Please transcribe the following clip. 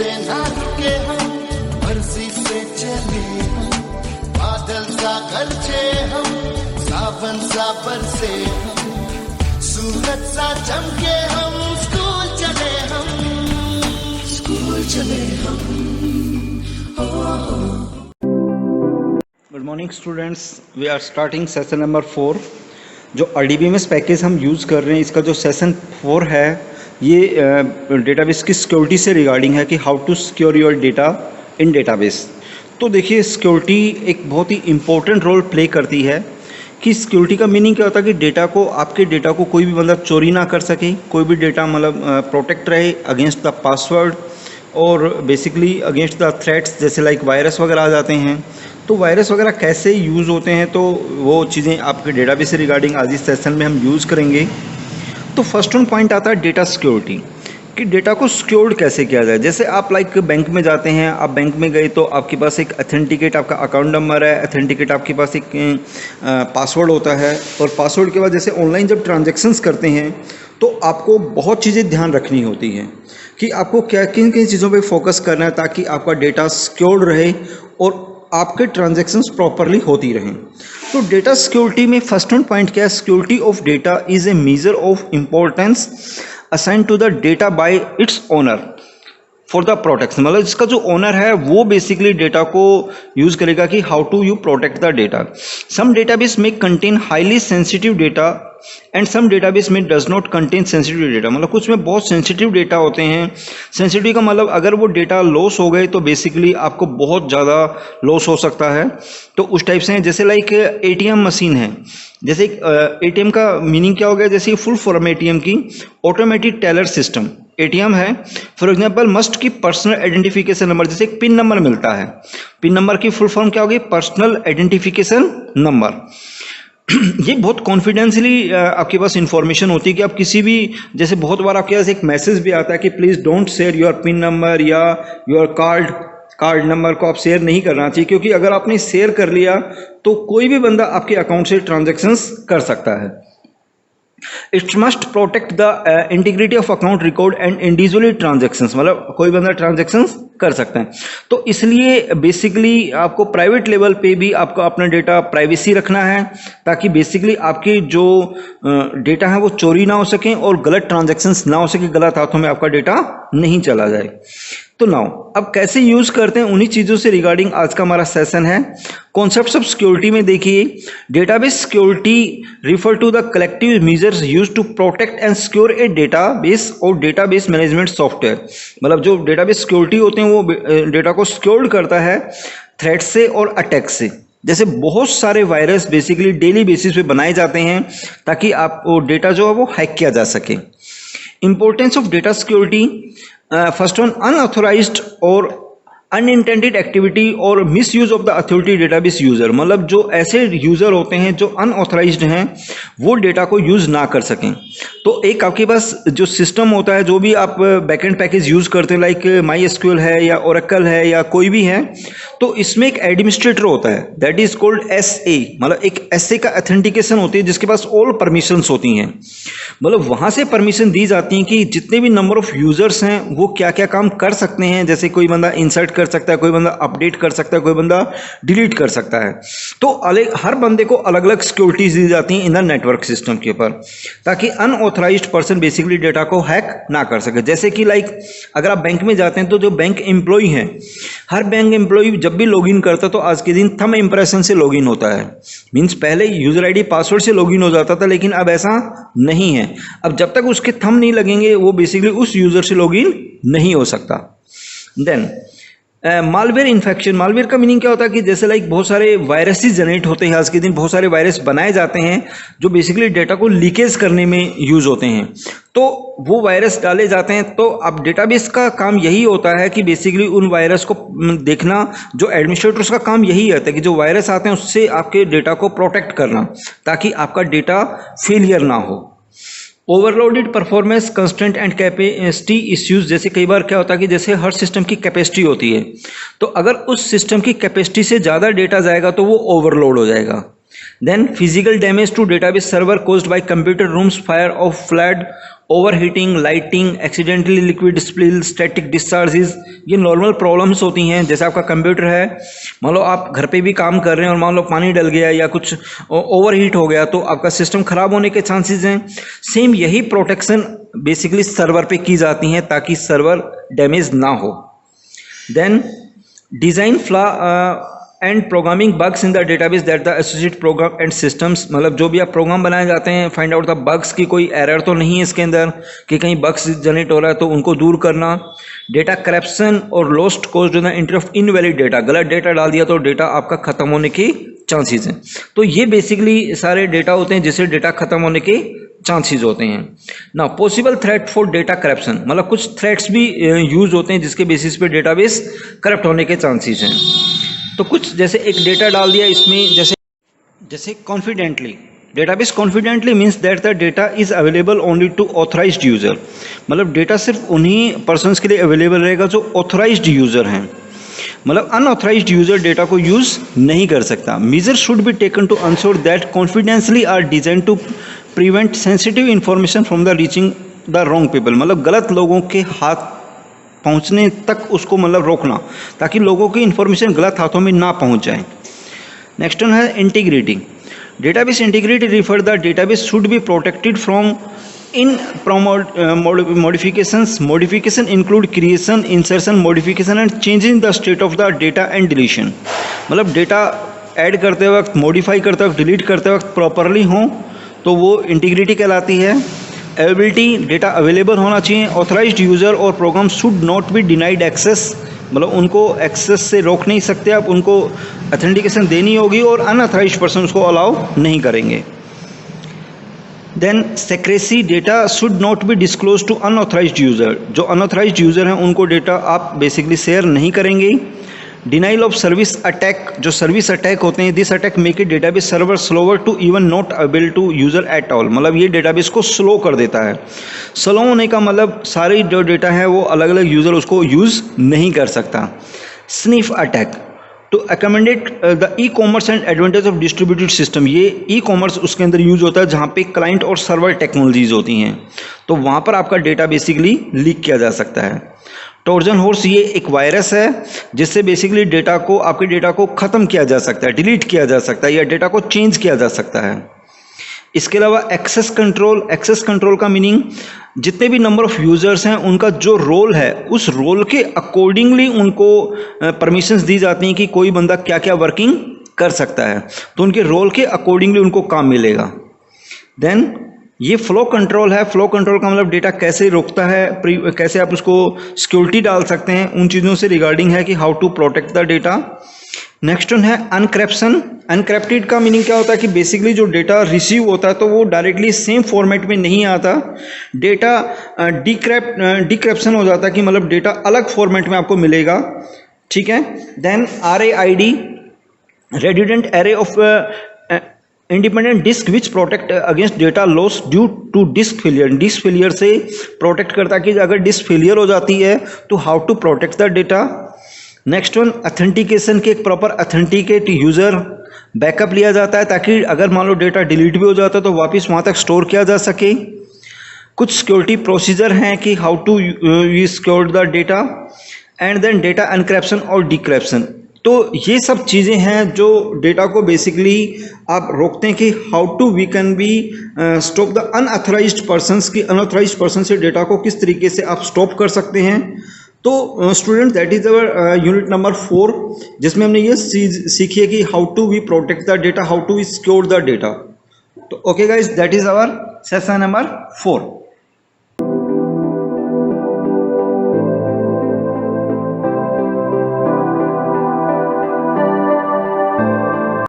से ना रुके हम, मर्जी से चले हम, बादल सा गरजे हम, सावन सा बरसे हम, सूरज सा चमके हम, स्कूल चले हम, स्कूल चले हम। Good morning students, we are starting session number 4। जो RDBMS पैकेज हम यूज़ कर रहे हैं, इसका जो सेशन 4 है ये डेटाबेस की सिक्योरिटी से रिगार्डिंग है कि how to secure your data in database. तो देखिए, सिक्योरिटी एक बहुत ही इम्पोर्टेंट रोल प्ले करती है। कि सिक्योरिटी का मीनिंग क्या होता है कि डेटा को, आपके डेटा को कोई भी बंदा चोरी ना कर सके, कोई भी डेटा मतलब प्रोटेक्ट रहे अगेंस्ट द पासवर्ड और बेसिकली अगेंस्ट द थ्रेट्स, जैसे लाइक वायरस वगैरह आ जाते हैं। तो वायरस वगैरह कैसे यूज़ होते हैं, तो वो चीज़ें आपके डेटाबेस से रिगार्डिंग आज इस सेशन में हम यूज़ करेंगे। तो फर्स्ट वन पॉइंट आता है डेटा सिक्योरिटी, कि डेटा को सिक्योर्ड कैसे किया जाए। जैसे आप लाइक बैंक में जाते हैं, आप बैंक में गए तो आपके पास एक अथेंटिकेट, आपका अकाउंट नंबर है, अथेंटिकेट आपके पास एक पासवर्ड होता है, और पासवर्ड के बाद जैसे ऑनलाइन जब ट्रांजैक्शंस करते हैं तो आपको बहुत चीज़ें ध्यान रखनी होती हैं कि आपको क्या किन किन चीज़ों पे फोकस करना है ताकि आपका डेटा सिक्योर्ड रहे और आपके ट्रांजैक्शंस प्रॉपरली होती रहें। तो डेटा सिक्योरिटी में फर्स्ट वन पॉइंट क्या है, security of data is a measure of importance assign to the data by its owner for the protection. मतलब जिसका जो ओनर है वो बेसिकली डेटा को यूज करेगा कि how to you protect the data. Some database में contain highly sensitive data and some database में does not contain sensitive data. मतलब कुछ में बहुत सेंसिटिव डेटा होते हैं। सेंसिटिव का मतलब अगर वो डेटा लॉस हो गए तो बेसिकली आपको बहुत ज़्यादा लॉस हो सकता है। तो उस टाइप से जैसे लाइक ATM मशीन है, जैसे ATM का मीनिंग क्या हो गया, जैसे फुल फॉर्म ATM की ऑटोमेटिक टेलर सिस्टम ATM है। फॉर एग्जांपल मस्ट की पर्सनल आइडेंटिफिकेशन नंबर, जैसे एक पिन नंबर मिलता है, पिन नंबर की फुल फॉर्म क्या होगी, पर्सनल आइडेंटिफिकेशन नंबर। ये बहुत कॉन्फिडेंशियली आपके पास इंफॉर्मेशन होती है कि आप किसी भी, जैसे बहुत बार आपके पास एक मैसेज भी आता है कि please don't share your pin number या योर कार्ड नंबर को आप शेयर नहीं करना चाहिए, क्योंकि अगर आपने शेयर कर लिया तो कोई भी बंदा आपके अकाउंट से ट्रांजैक्शंस कर सकता है। It's must protect the integrity of account record and individually transactions. मतलब कोई बंदा ट्रांजैक्शंस कर सकता है। तो इसलिए बेसिकली आपको प्राइवेट लेवल पे भी आपको अपना डेटा प्राइवेसी रखना है ताकि बेसिकली आपके जो डेटा है वो चोरी ना हो सके और गलत ट्रांजैक्शंस ना हो सके, गलत हाथों में आपका डेटा नहीं चला जाए। तो नाउ अब कैसे यूज करते हैं, उन्हीं चीज़ों से रिगार्डिंग आज का हमारा सेशन है। कॉन्सेप्ट्स ऑफ सिक्योरिटी में देखिए, database security refer to the collective measures used to protect and secure a database और डेटाबेस मैनेजमेंट सॉफ्टवेयर। मतलब जो डेटाबेस सिक्योरिटी होते हैं वो डेटा को सिक्योर करता है थ्रेट से और अटैक से। जैसे बहुत सारे वायरस बेसिकली डेली बेसिस पे बनाए जाते हैं ताकि आप वो डेटा जो है वो हैक किया जा सके। Importance of data security, first one unauthorised और अनइंटेंडेड एक्टिविटी और miss use of the authority database user. मतलब जो ऐसे यूजर होते हैं जो अनऑथराइज्ड हैं वो डेटा को यूज ना कर सकें। तो एक आपके पास जो सिस्टम होता है, जो भी आप बैकएंड पैकेज यूज करते हैं, लाइक MySQL है या Oracle है या कोई भी है, तो इसमें एक एडमिनिस्ट्रेटर होता है, दैट इज कॉल्ड SA। मतलब एक SA का अथेंटिकेशन होती है जिसके पास ऑल परमिशंस होती हैं। मतलब वहां से परमिशन दी जाती है कि जितने भी नंबर ऑफ यूजर्स हैं वो क्या क्या काम कर सकते हैं। जैसे कोई बंदा इंसर्ट कर सकता है, कोई बंदा अपडेट कर सकता है, कोई बंदा डिलीट कर सकता है। तो हर बंदे को अलग अलग सिक्योरिटीज दी जाती हैं इन द नेटवर्क सिस्टम के ऊपर, ताकि अनऑथराइज्ड पर्सन बेसिकली डेटा को हैक ना कर सके। जैसे कि लाइक अगर आप बैंक में जाते हैं तो जो बैंक एम्प्लॉय हैं, हर बैंक एम्प्लॉय जब भी लॉगिन करता है तो आज के दिन थंब इंप्रेशन से लॉगिन होता है। मींस पहले यूजर आईडी पासवर्ड से लॉगिन हो जाता था, लेकिन अब ऐसा नहीं है। अब जब तक उसके थंब नहीं लगेंगे वो बेसिकली उस यूजर से लॉगिन नहीं हो सकता। Then malware infection. मालवेयर का मीनिंग क्या होता है कि जैसे लाइक बहुत सारे वायरसेस जनरेट होते हैं आज के दिन, बहुत सारे वायरस बनाए जाते हैं जो बेसिकली डेटा को लीकेज करने में यूज होते हैं। तो वो वायरस डाले जाते हैं। तो अब डेटाबेस का काम यही होता है कि बेसिकली उन वायरस को देखना, जो एडमिनिस्ट्रेटर्स का काम यही होता है कि जो वायरस आते हैं उससे आपके डेटा को प्रोटेक्ट करना ताकि आपका डेटा फेलियर ना हो। Overloaded performance constraint and capacity issues. जैसे कई बार क्या होता है कि जैसे हर सिस्टम की कैपेसिटी होती है, तो अगर उस सिस्टम की कैपेसिटी से ज़्यादा डेटा जाएगा तो वो ओवरलोड हो जाएगा। Then physical damage to database server caused by computer rooms fire of flood overheating, lighting, accidentally liquid spill, static discharges, ये नॉर्मल प्रॉब्लम्स होती हैं। जैसे आपका कंप्यूटर है, मान लो आप घर पे भी काम कर रहे हैं और मान लो पानी डल गया या कुछ ओवरहीट हो गया तो आपका सिस्टम खराब होने के चांसेस हैं। सेम यही प्रोटेक्शन बेसिकली सर्वर पे की जाती हैं ताकि सर्वर डैमेज ना हो। Then design flaw and programming bugs in the database that the associated program and systems, मतलब जो भी आप प्रोग्राम बनाए जाते हैं, फाइंड आउट द बग्स की कोई एरर तो नहीं है इसके अंदर कि कहीं बग्स जनरेट हो रहा है तो उनको दूर करना। डेटा करप्शन और lost cause in the entry of invalid data, गलत डेटा डाल दिया तो डेटा आपका खत्म होने के चांसेस हैं। तो ये बेसिकली सारे डेटा होते हैं जिससे डेटा खत्म होने के चांसेस होते हैं ना। Possible threat for data corruption, मतलब कुछ थ्रेट्स भी यूज होते हैं जिसके बेसिस पे डेटाबेस करप्ट होने के चांसेस हैं। तो कुछ जैसे एक डेटा डाल दिया इसमें, जैसे confidently, database confidently means that the data is available only to authorised user, मतलब डेटा सिर्फ उन्हीं पर्सन्स के लिए अवेलेबल रहेगा जो ऑथराइज्ड यूजर हैं, मतलब अनऑथराइज्ड यूजर डेटा को यूज नहीं कर सकता। Measure should be taken to ensure that confidentially are design to prevent sensitive information from the reaching the wrong people, मतलब गलत लोगों के हाथ पहुंचने तक उसको मतलब रोकना ताकि लोगों की इन्फॉर्मेशन गलत हाथों में ना पहुंच जाए। नेक्स्ट वन है integrity. Database integrity refer the database should be protected from in modifications. Modification include creation, insertion, modification and changing the state of the data and deletion, मतलब डेटा ऐड करते वक्त, मॉडिफाई करते वक्त, delete करते वक्त properly हो तो वो इंटीग्रिटी कहलाती है। अवेलेबिलिटी, डेटा अवेलेबल होना चाहिए। ऑथराइज्ड यूज़र और program should not be denied access, मतलब उनको एक्सेस से रोक नहीं सकते आप, उनको ऑथेंटिकेशन देनी होगी और अनऑथराइज्ड पर्सन उसको अलाउ नहीं करेंगे। Then secrecy, data should not be disclose to unauthorised user, जो अनऑथराइज्ड यूज़र हैं उनको डेटा आप बेसिकली शेयर नहीं करेंगे। डिनाइल ऑफ सर्विस अटैक, जो सर्विस अटैक होते हैं, this attack make it database server slower to even not avail to user at all, मतलब ये डेटाबेस को स्लो कर देता है। स्लो होने का मतलब सारी जो डेटा है वो अलग अलग यूज़र उसको यूज़ नहीं कर सकता। Sniff attack to accommodate the e commerce and advantage of distributed system, ये ई कॉमर्स उसके अंदर यूज होता है जहाँ पे क्लाइंट और सर्वर टेक्नोलॉजीज होती हैं, तो वहाँ पर आपका डेटा बेसिकली लीक किया जा सकता है। ट्रोजन हॉर्स, ये एक वायरस है जिससे बेसिकली डेटा को, आपके डेटा को ख़त्म किया जा सकता है, डिलीट किया जा सकता है या डेटा को चेंज किया जा सकता है। इसके अलावा एक्सेस कंट्रोल, एक्सेस कंट्रोल का मीनिंग जितने भी नंबर ऑफ यूज़र्स हैं उनका जो रोल है उस रोल के अकॉर्डिंगली उनको परमिशंस दी जाती हैं कि कोई बंदा क्या क्या वर्किंग कर सकता है, तो उनके रोल के अकॉर्डिंगली उनको काम मिलेगा। देन ये फ्लो कंट्रोल है। फ्लो कंट्रोल का मतलब डेटा कैसे रोकता है, कैसे आप उसको सिक्योरिटी डाल सकते हैं, उन चीज़ों से रिगार्डिंग है कि how to protect the data. Next one है अनक्रैप्शन। अनक्रैप्टेड का मीनिंग क्या होता है कि बेसिकली जो डेटा रिसीव होता है तो वो डायरेक्टली सेम फॉर्मेट में नहीं आता, डेटा डिक्रैप्शन हो जाता है कि मतलब डेटा अलग फॉर्मेट में आपको मिलेगा, ठीक है। Then RAID, redundant array of independent disk which protect against data loss due to disk failure, disk failure से प्रोटेक्ट करता है कि अगर डिस्क फेलियर हो जाती है तो how to protect the data. Next one authentication, के एक प्रॉपर ऑथेंटिकेट यूज़र बैकअप लिया जाता है ताकि अगर मान लो डेटा डिलीट भी हो जाता है तो वापस वहाँ तक स्टोर किया जा सके। कुछ सिक्योरिटी प्रोसीजर हैं कि how to you secure the data. And then data encryption और डिक्रिप्शन, तो ये सब चीज़ें हैं जो डेटा को बेसिकली आप रोकते हैं कि how to we can be stop the unauthorised persons, की अनऑथराइज्ड पर्सन से डेटा को किस तरीके से आप स्टॉप कर सकते हैं। तो student that is our unit number 4 जिसमें हमने ये सीखी है कि how to we protect the data, how to we secure the data. तो okay guys, that is our session number 4।